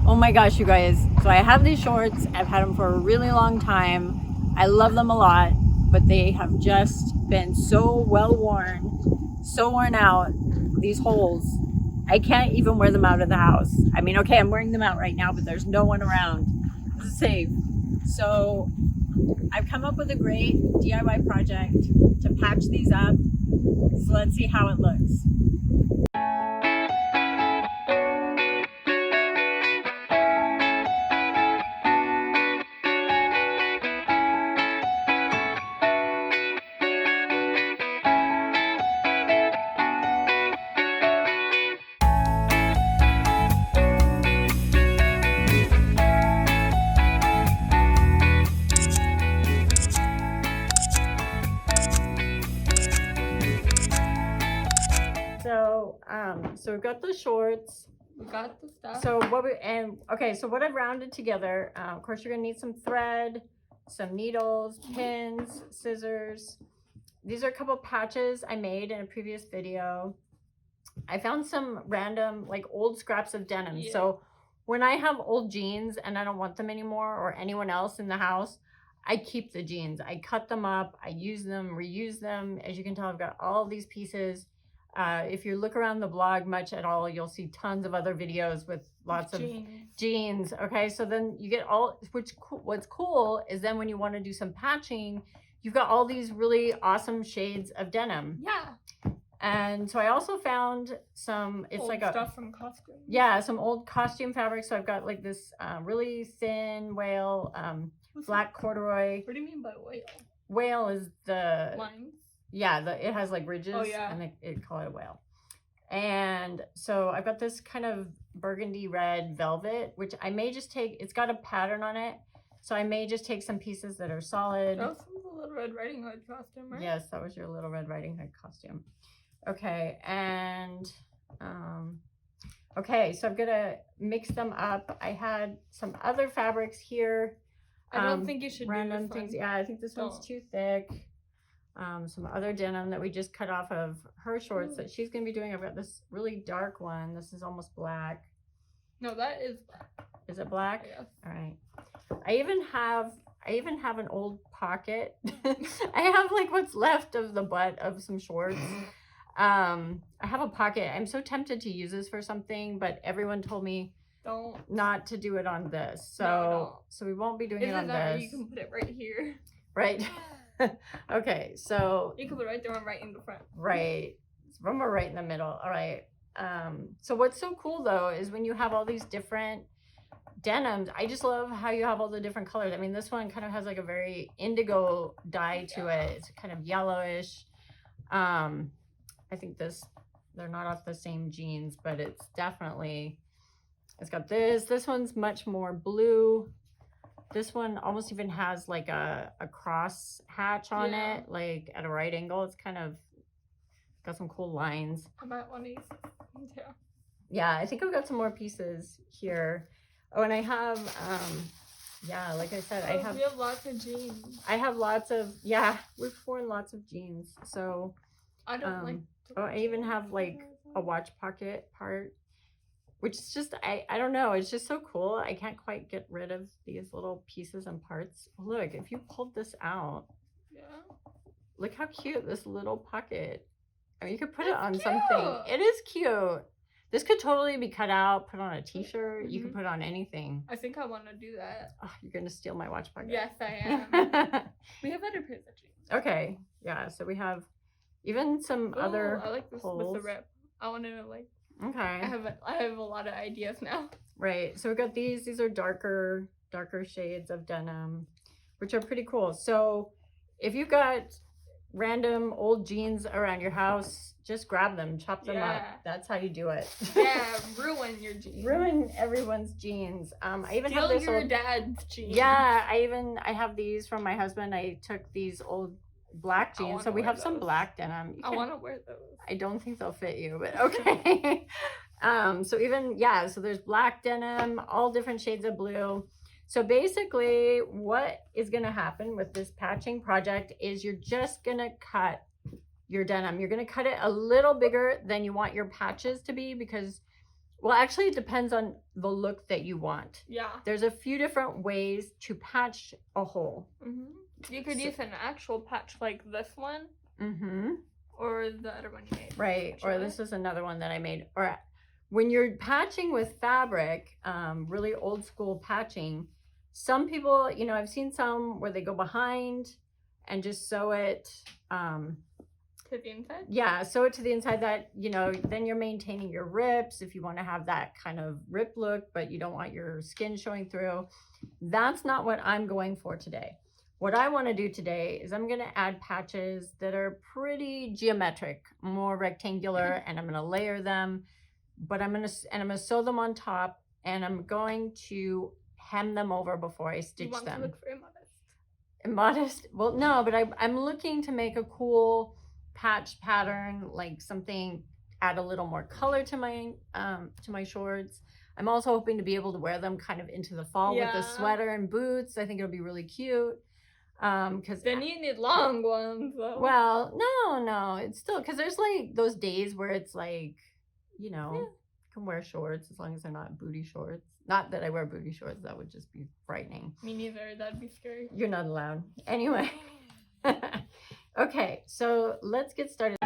Oh my gosh, you guys. So I have these shorts. I've had them for a really long time. I love them a lot, but they have just been so well worn, so worn out, these holes. I can't even wear them out of the house. I mean, okay, I'm wearing them out right now, but there's no one around. This is safe. So I've come up with a great DIY project to patch these up. So let's see how it looks. So we've got the shorts. We got the stuff. So what I've rounded together, of course you're gonna need some thread, some needles, pins, scissors. These are a couple patches I made in a previous video. I found some random like old scraps of denim. Yeah. So when I have old jeans and I don't want them anymore, or anyone else in the house, I keep the jeans. I cut them up, I use them, reuse them. As you can tell, I've got all these pieces. If you look around the blog much at all, you'll see tons of other videos with lots of jeans. Okay, so then you get all, what's cool is then when you want to do some patching, you've got all these really awesome shades of denim. Yeah. And so I also found some, it's old like stuff from costume. Yeah, some old costume fabric. So I've got like this really thin whale, black corduroy. What do you mean by whale? Whale is the lines. Yeah, it has like ridges. Oh, yeah. And they call it a whale. And so I've got this kind of burgundy red velvet, which I may just take, it's got a pattern on it. So I may just take some pieces that are solid. That was the Little Red Riding Hood costume, right? Yes, that was your Little Red Riding Hood costume. Okay, and okay, so I'm gonna mix them up. I had some other fabrics here. I don't think you should random things. Yeah, I think this one's too thick. Some other denim that we just cut off of her shorts that she's gonna be doing. I've got this really dark one. This is almost black. No, that is black. Is it black? Yes. All right. I even have an old pocket. I have like what's left of the butt of some shorts. I have a pocket. I'm so tempted to use this for something, but everyone told me not to do it on this. So so we won't be doing it on this. You can put it right here. Right. Okay, so you can put it right there and right in the front. Right. From right in the middle. All right. So what's so cool though is when you have all these different denims, I just love how you have all the different colors. I mean, this one kind of has like a very indigo dye to it. It's kind of yellowish. I think they're not off the same jeans, but it's definitely, it's got this one's much more blue. This one almost even has like a cross hatch on it, like at a right angle. It's kind of got some cool lines. I might want to use them too. Yeah, I think I've got some more pieces here. Oh, and I have, yeah, like I said, we have lots of jeans. I have we've worn lots of jeans. So I don't like. I even have like a watch pocket part, which is just, I don't know. It's just so cool. I can't quite get rid of these little pieces and parts. Look, if you pulled this out, look how cute this little pocket. I mean, you could put it on something. It is cute. This could totally be cut out, put on a t-shirt. You could put on anything. I think I want to do that. Oh, you're going to steal my watch pocket. Yes, I am. We have other pairs of jeans. Okay. Yeah, so we have even some other I like this holes. with the rip. I want to like. Okay. I have a lot of ideas now. Right. So we got these. These are darker shades of denim, which are pretty cool. So if you've got random old jeans around your house, just grab them, chop them up. That's how you do it. Yeah, ruin your jeans. Ruin everyone's jeans. I even Steal have this your dad's jeans. Yeah, I have these from my husband. I took these old black jeans, so we have some black denim. I want to wear those. I don't think they'll fit you, but okay. So even so there's black denim, all different shades of blue. So basically what is going to happen with this patching project is you're just going to cut your denim. You're going to cut it a little bigger than you want your patches to be, because Well, actually, it depends on the look that you want. Yeah. There's a few different ways to patch a hole. You could use an actual patch like this one. Or the other one you made. Right. Or this is another one that I made. Or when you're patching with fabric, really old school patching, some people, you know, I've seen some where they go behind and just sew it. To the inside? Yeah, sew it to the inside. That, you know, then you're maintaining your rips if you want to have that kind of rip look, but you don't want your skin showing through. That's not what I'm going for today. What I want to do today is I'm going to add patches that are pretty geometric, more rectangular, and I'm going to layer them, but I'm going to sew them on top, and I'm going to hem them over before I stitch them. You want to look very modest. Modest? Well, no, but I'm looking to make a cool patch pattern, like something, add a little more color to my shorts. I'm also hoping to be able to wear them kind of into the fall with a sweater and boots. I think it'll be really cute. Because then you need long ones though. Well, no, it's still, because there's like those days where it's like, you know, you can wear shorts as long as they're not booty shorts. Not that I wear booty shorts, that would just be frightening. Me neither, that'd be scary. You're not allowed. Anyway. Okay, so let's get started.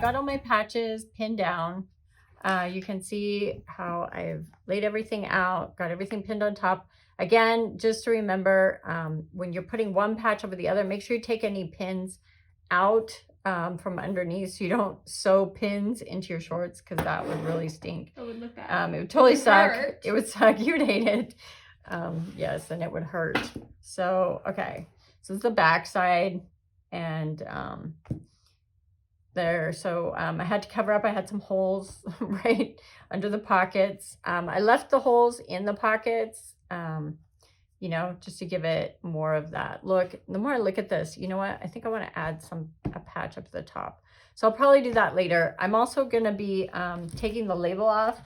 Got all my patches pinned down. You can see how I've laid everything out, got everything pinned on top. Again, just to remember, when you're putting one patch over the other, make sure you take any pins out from underneath so you don't sew pins into your shorts, because that would really stink. It would look bad. It would totally suck. Hurt. It would suck. You would hate it. Yes, and it would hurt. So, okay. So this is the back side, and there. So I had to cover up. I had some holes right under the pockets. I left the holes in the pockets, you know, just to give it more of that look. The more I look at this, you know what? I think I want to add a patch up at the top. So I'll probably do that later. I'm also going to be taking the label off,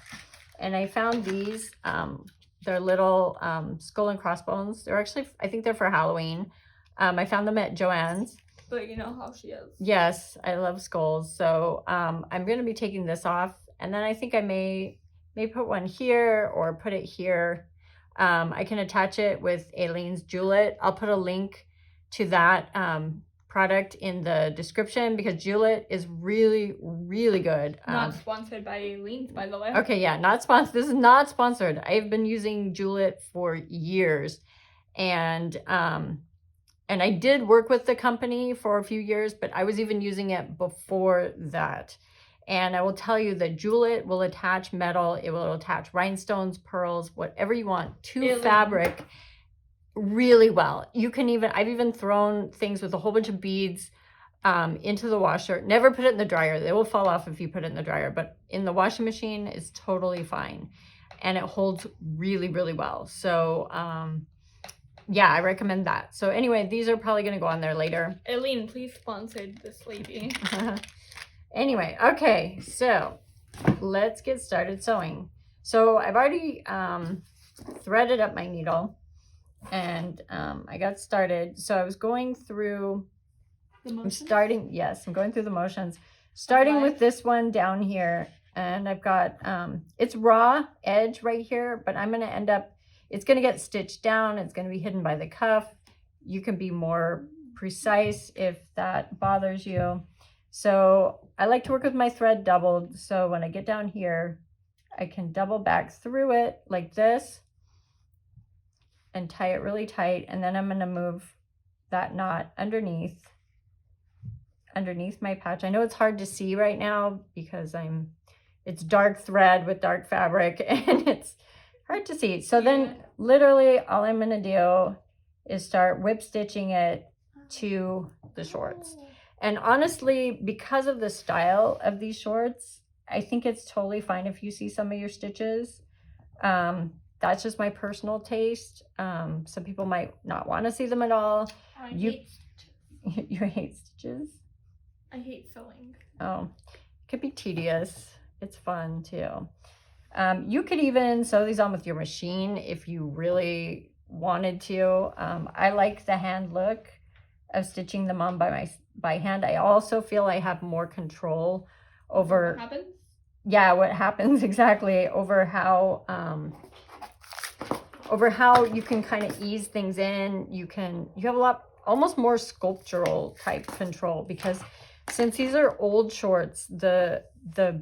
and I found these. They're little skull and crossbones. They're actually, I think they're for Halloween. I found them at Joann's. But you know how she is. Yes, I love skulls. So I'm going to be taking this off. And then I think I may put one here or put it here. I can attach it with Aleene's Jewlet. I'll put a link to that product in the description because Jewlet is really, really good. Not sponsored by Aleene, by the way. Okay, yeah, not sponsored. This is not sponsored. I've been using Jewlet for years. And I did work with the company for a few years, but I was even using it before that. And I will tell you that Jewlet will attach metal. It will attach rhinestones, pearls, whatever you want to fabric really well. You can even, I've even thrown things with a whole bunch of beads into the washer. Never put it in the dryer. They will fall off if you put it in the dryer, but in the washing machine is totally fine. And it holds really, really well. So, yeah, I recommend that. So anyway, these are probably going to go on there later. Aleene, please sponsor this lady. Anyway, okay, so let's get started sewing. So I've already threaded up my needle, and I got started. So I was going through, I'm going through the motions, starting with this one down here. And I've got, it's raw edge right here, but I'm going to end up, it's going to get stitched down. It's going to be hidden by the cuff. You can be more precise if that bothers you. So I like to work with my thread doubled. So when I get down here, I can double back through it like this and tie it really tight. And then I'm going to move that knot underneath my patch. I know it's hard to see right now because it's dark thread with dark fabric and it's hard to see. So then literally all I'm going to do is start whip stitching it to the shorts. And honestly, because of the style of these shorts, I think it's totally fine if you see some of your stitches. That's just my personal taste. Some people might not want to see them at all. You hate stitches? I hate sewing. Oh, it could be tedious. It's fun too. You could even sew these on with your machine if you really wanted to. I like the hand look of stitching them on by hand. I also feel I have more control over what happens? Yeah, what happens exactly, over how you can kind of ease things in. You have a lot, almost more sculptural type control, because since these are old shorts, the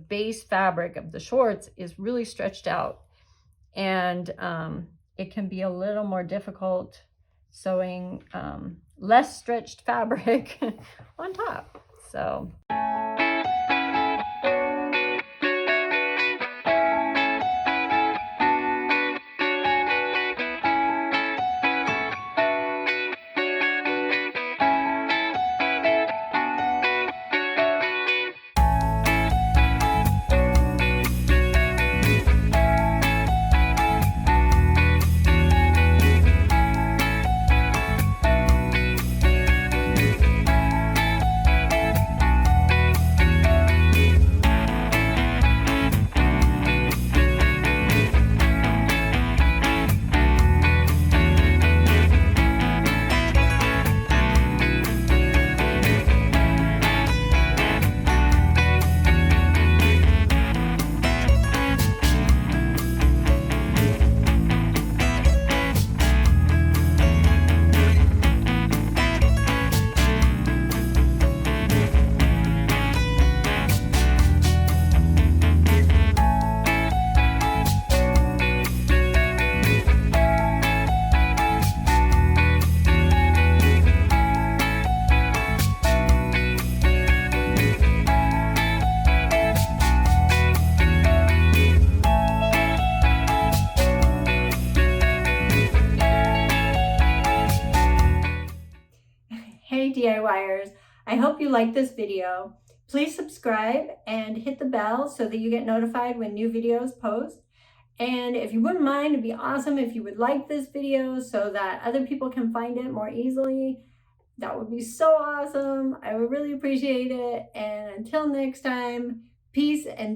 base fabric of the shorts is really stretched out, and it can be a little more difficult sewing less stretched fabric on top. So Hey DIYers, I hope you like this video. Please subscribe and hit the bell so that you get notified when new videos post. And if you wouldn't mind, it'd be awesome if you would like this video so that other people can find it more easily. That would be so awesome. I would really appreciate it. And until next time, peace and